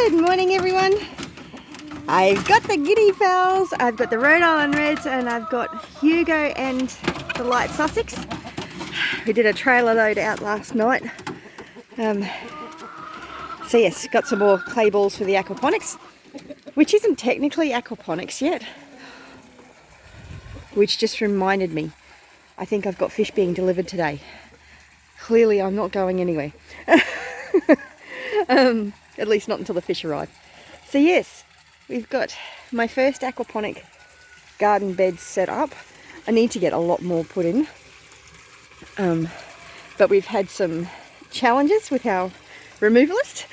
Good morning, everyone. I've got the guinea fowls, I've got the Rhode Island Reds, and I've got Hugo and the light Sussex. We did a trailer load out last night. So yes, got some more clay balls for the aquaponics, which isn't technically aquaponics yet. Which just reminded me, I think I've got fish being delivered today. Clearly I'm not going anywhere. At least not until the fish arrive. So yes, we've got my first aquaponic garden bed set up. I need to get a lot more put in. But we've had some challenges with our removalist.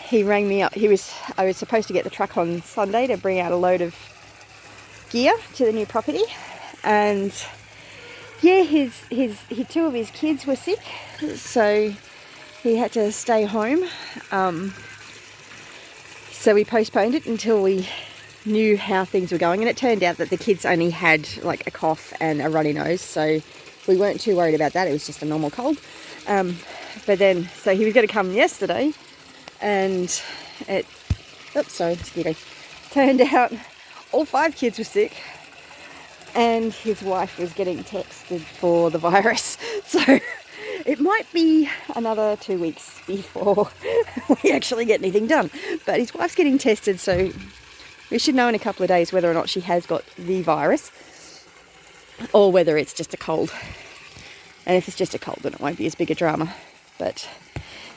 He rang me up. I was supposed to get the truck on Sunday to bring out a load of gear to the new property, and yeah, two of his kids were sick, so he had to stay home. So we postponed it until we knew how things were going, and it turned out that the kids only had like a cough and a runny nose, so we weren't too worried about that. It was just a normal cold. But then, so he was going to come yesterday, and it, oops, sorry, mosquito. Turned out all 5 kids were sick, and his wife was getting tested for the virus. So it might be another 2 weeks before we actually get anything done. But his wife's getting tested, so we should know in a couple of days whether or not she has got the virus or whether it's just a cold. And if it's just a cold, then it won't be as big a drama. But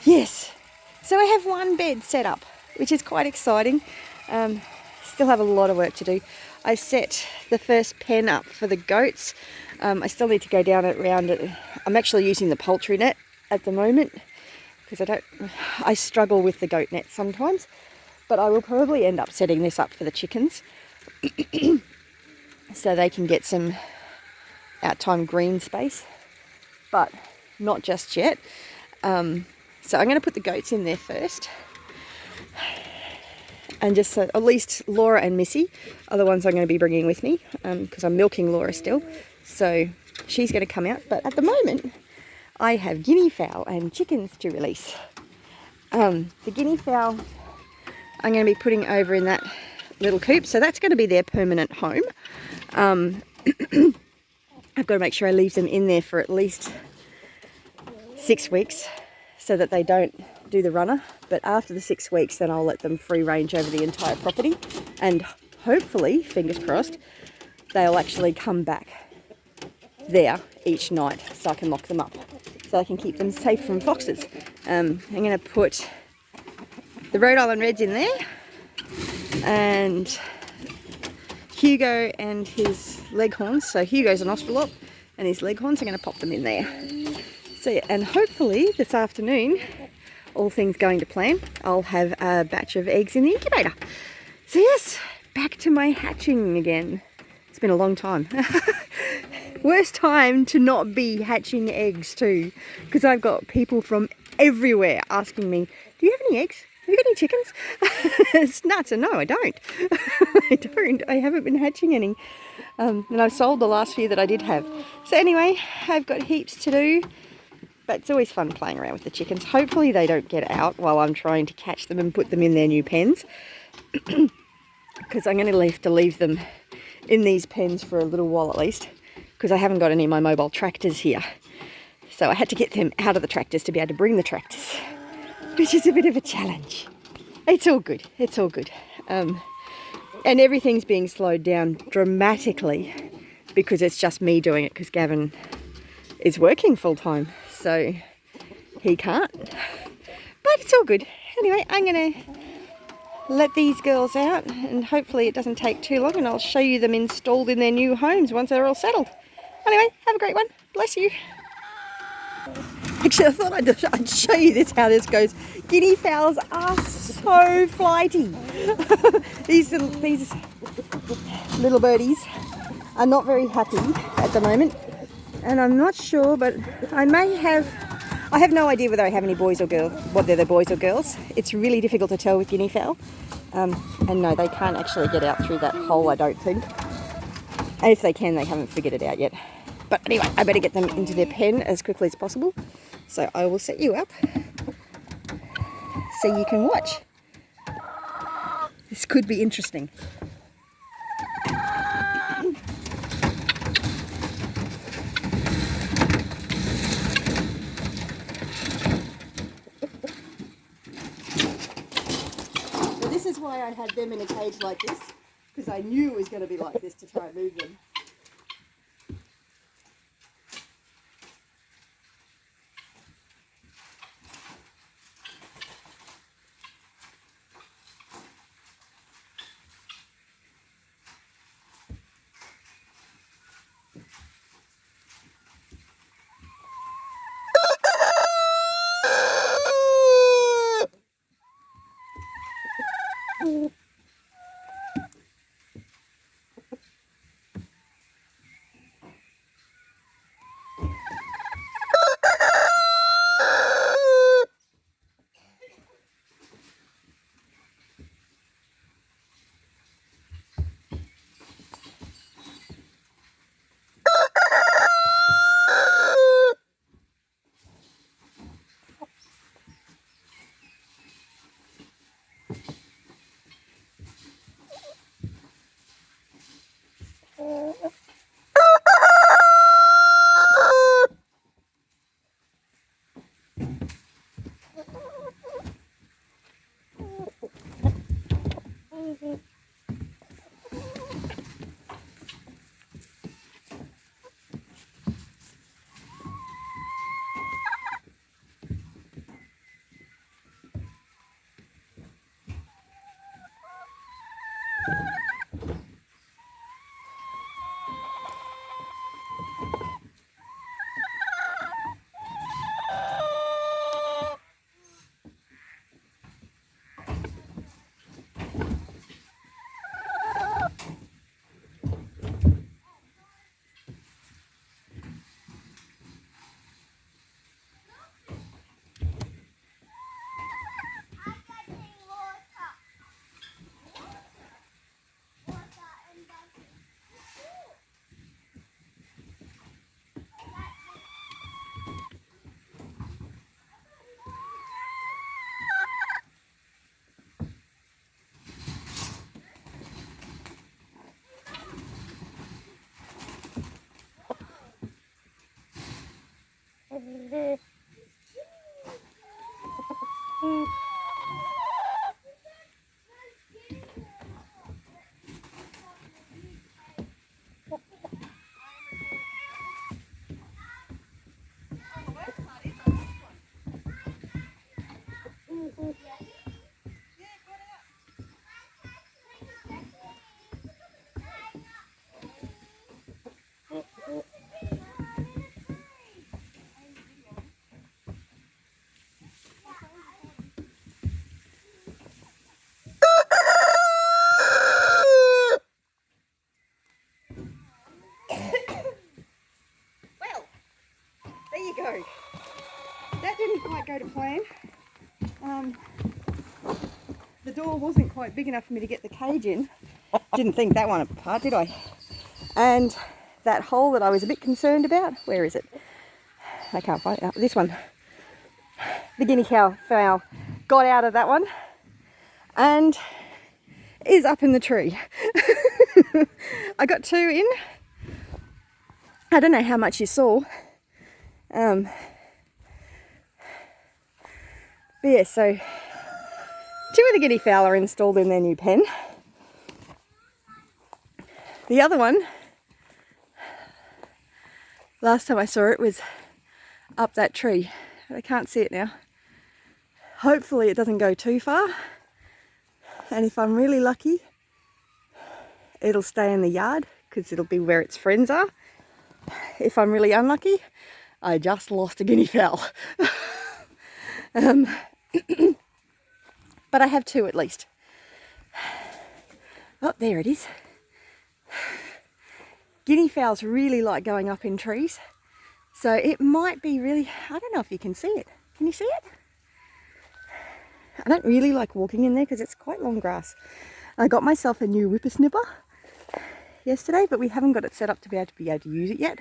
yes, so I have one bed set up, which is quite exciting. Still have a lot of work to do. I set the first pen up for the goats. I still need to go down it around it. I'm actually using the poultry net at the moment because I struggle with the goat net sometimes, but I will probably end up setting this up for the chickens so they can get some outtime green space, but not just yet. So I'm going to put the goats in there first. And just so at least Laura and Missy are the ones I'm going to be bringing with me, because I'm milking Laura still. So she's going to come out. But at the moment, I have guinea fowl and chickens to release. The guinea fowl I'm going to be putting over in that little coop. So that's going to be their permanent home. I've got to make sure I leave them in there for at least 6 weeks so that they don't do the runner. But after the 6 weeks, then I'll let them free range over the entire property, and hopefully, fingers crossed, they'll actually come back there each night so I can lock them up, so I can keep them safe from foxes. I'm going to put the Rhode Island Reds in there, and Hugo and his leghorns. So Hugo's an Australorp, and his leghorns, I'm going to pop them in there. So yeah, and hopefully this afternoon, all things going to plan, I'll have a batch of eggs in the incubator. So yes, back to my hatching again. It's been a long time. Worst time to not be hatching eggs too, because I've got people from everywhere asking me, do you have any eggs? Have you got any chickens? It's nuts, and no, I don't. I don't. I haven't been hatching any. And I've sold the last few that I did have. So anyway, I've got heaps to do. But it's always fun playing around with the chickens. Hopefully they don't get out while I'm trying to catch them and put them in their new pens. Because I'm going to have to leave them in these pens for a little while at least. Because I haven't got any of my mobile tractors here. So I had to get them out of the tractors to be able to bring the tractors. Which is a bit of a challenge. It's all good. It's all good. And everything's being slowed down dramatically because it's just me doing it, because Gavin is working full time. So he can't. But it's all good. Anyway, I'm going to let these girls out, and hopefully it doesn't take too long, and I'll show you them installed in their new homes once they're all settled. Anyway, have a great one. Bless you. Actually, I thought I'd show you how this goes. Guinea fowls are so flighty. These little birdies are not very happy at the moment. And I'm not sure, but I have no idea whether I have any boys or girls, whether they're boys or girls. It's really difficult to tell with guinea fowl. And no, they can't actually get out through that hole, I don't think. And if they can, they haven't figured it out yet. But anyway, I better get them into their pen as quickly as possible. So I will set you up so you can watch. This could be interesting. So this is why I had them in a cage like this, because I knew it was going to be like this to try and move them. Go. That didn't quite go to plan. The door wasn't quite big enough for me to get the cage in. Didn't think that one apart, did I? And that hole that I was a bit concerned about, where is it? I can't find it now. This one. The guinea fowl got out of that one and is up in the tree. I got 2 in. I don't know how much you saw. But yeah, so 2 of the guinea fowl are installed in their new pen. The other one, last time I saw it was up that tree. I can't see it now. Hopefully it doesn't go too far. And if I'm really lucky, it'll stay in the yard because it'll be where its friends are. If I'm really unlucky, I just lost a guinea fowl. But I have 2 at least. Oh, there it is. Guinea fowls really like going up in trees. So it might be really, I don't know if you can see it. Can you see it? I don't really like walking in there because it's quite long grass. I got myself a new whippersnipper yesterday, but we haven't got it set up to be able to use it yet.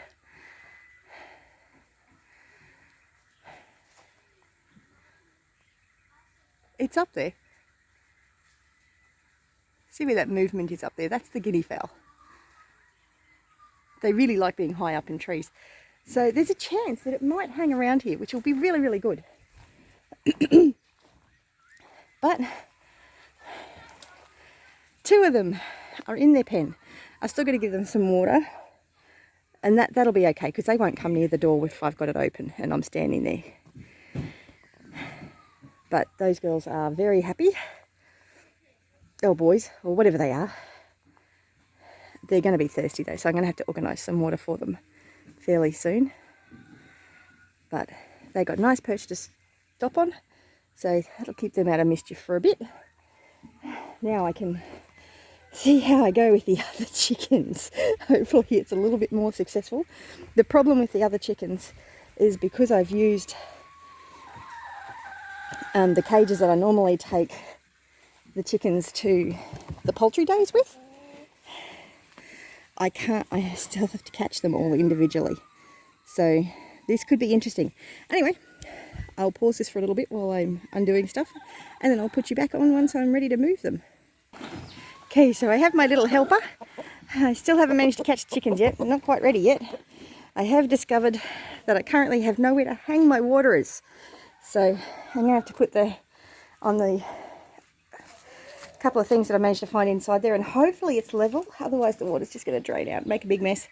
It's up there. See where that movement is up there? That's the guinea fowl. They really like being high up in trees. So there's a chance that it might hang around here, which will be really, really good. But 2 of them are in their pen. I've still got to give them some water. And that'll be okay, because they won't come near the door if I've got it open and I'm standing there. But those girls are very happy. Or boys, or whatever they are. They're going to be thirsty though, so I'm going to have to organise some water for them fairly soon. But they got a nice perch to stop on, so that'll keep them out of mischief for a bit. Now I can see how I go with the other chickens. Hopefully it's a little bit more successful. The problem with the other chickens is because I've used the cages that I normally take the chickens to the poultry days with, I still have to catch them all individually. So this could be interesting. Anyway, I'll pause this for a little bit while I'm undoing stuff, and then I'll put you back on once I'm ready to move them. Okay, so I have my little helper. I still haven't managed to catch the chickens yet. I'm not quite ready yet. I have discovered that I currently have nowhere to hang my waterers. So I'm going to have to put on the couple of things that I managed to find inside there, and hopefully it's level, otherwise the water's just going to drain out, make a big mess.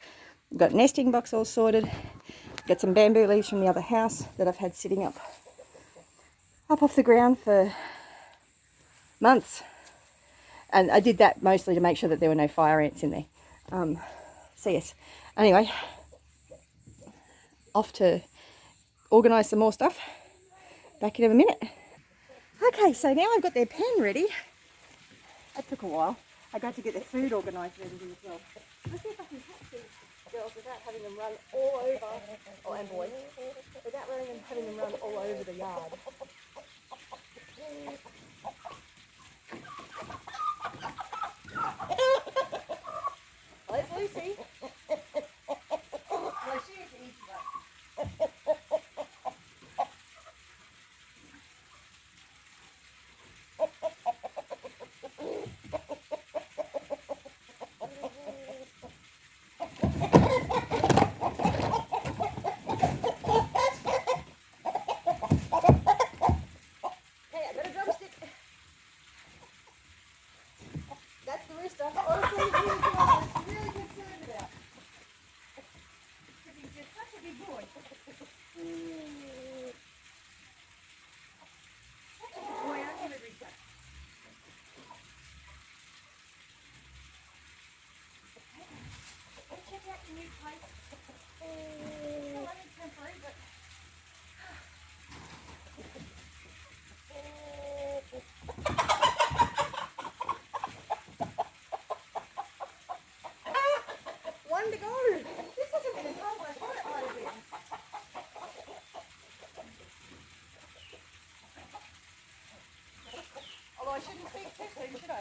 I've got nesting box all sorted, got some bamboo leaves from the other house that I've had sitting up off the ground for months, and I did that mostly to make sure that there were no fire ants in there. So yes, anyway, off to organise some more stuff. Back in a minute. Okay, so now I've got their pen ready. That took a while. I got to get their food organised and everything as well. Let's see if I can catch these girls without having them run all over, and boys, without having them run all over the yard. Where's Lucy? Well, she is easy one. One to go. This hasn't been as hard as I thought it might have been. Although I shouldn't speak too soon, should I?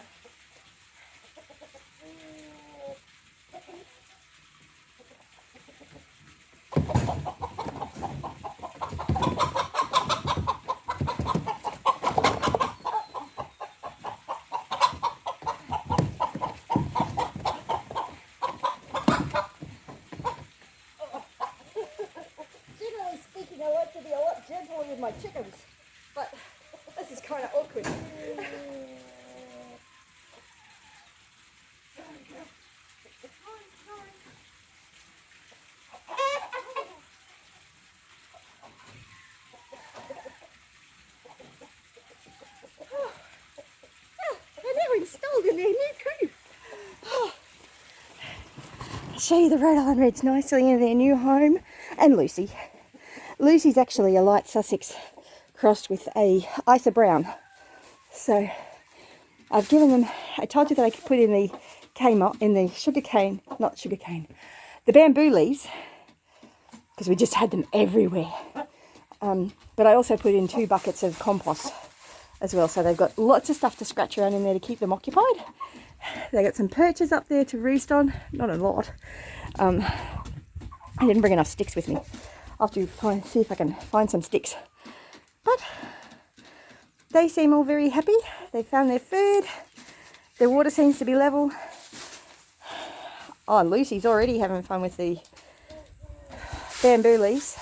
Generally speaking, I like to be a lot gentler with my chickens, but this is kind of awkward. Installed in their new coop. I'll show you the Rhode Island Reds nicely in their new home. And Lucy. Lucy's actually a light Sussex crossed with a Isa Brown. So I've given them, I told you that I could put in the the bamboo leaves, because we just had them everywhere. But I also put in 2 buckets of compost as well, so they've got lots of stuff to scratch around in there to keep them occupied. They got some perches up there to roost on, not a lot. I didn't bring enough sticks with me. I'll have to see if I can find some sticks. But they seem all very happy. They found their food. Their water seems to be level. Oh, Lucy's already having fun with the bamboo leaves.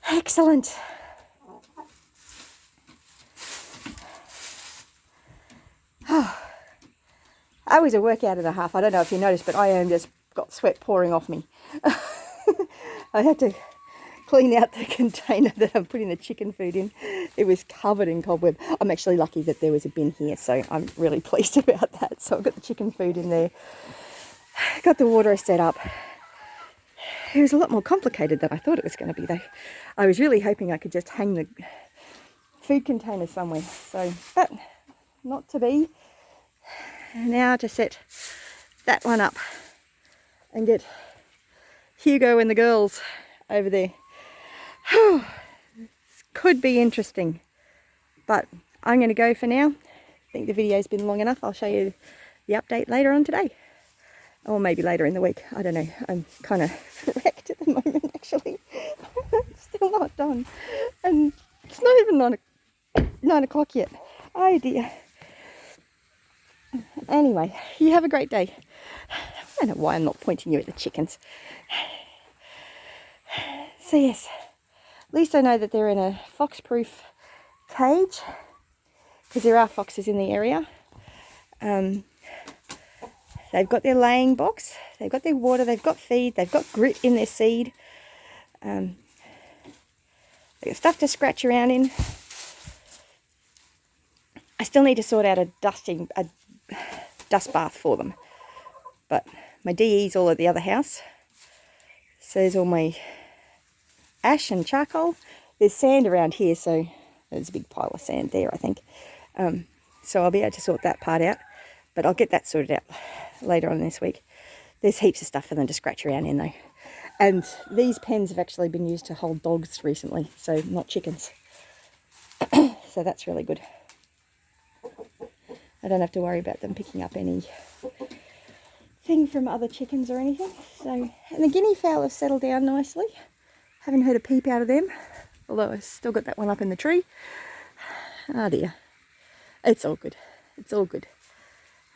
Excellent. Oh, I was a workout and a half. I don't know if you noticed, but I am just got sweat pouring off me. I had to clean out the container that I'm putting the chicken food in. It was covered in cobweb. I'm actually lucky that there was a bin here, so I'm really pleased about that. So I've got the chicken food in there. Got the water set up. It was a lot more complicated than I thought it was going to be, though. I was really hoping I could just hang the food container somewhere. So, but not to be. Now to set that one up and get Hugo and the girls over there. This could be interesting, but I'm going to go for now. I think the video's been long enough. I'll show you the update later on today, or maybe later in the week. I don't know. I'm kind of wrecked at the moment, actually. Still not done, and it's not even 9 o'clock yet. Oh dear. Anyway, you have a great day. I don't know why I'm not pointing you at the chickens. So yes, at least I know that they're in a fox-proof cage, because there are foxes in the area. They've got their laying box, they've got their water, they've got feed, they've got grit in their seed. They've got stuff to scratch around in. I still need to sort out a dust bath for them, but my DE's all at the other house. So there's all my ash and charcoal. There's sand around here, so there's a big pile of sand there, I think. So I'll be able to sort that part out, but I'll get that sorted out later on this week. There's heaps of stuff for them to scratch around in though. And these pens have actually been used to hold dogs recently, so not chickens. So that's really good. I don't have to worry about them picking up any thing from other chickens or anything. So, and the guinea fowl have settled down nicely. Haven't heard a peep out of them, although I've still got that one up in the tree. Oh dear. It's all good. It's all good.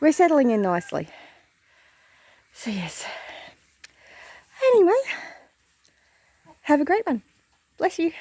We're settling in nicely. So yes. Anyway, have a great one. Bless you.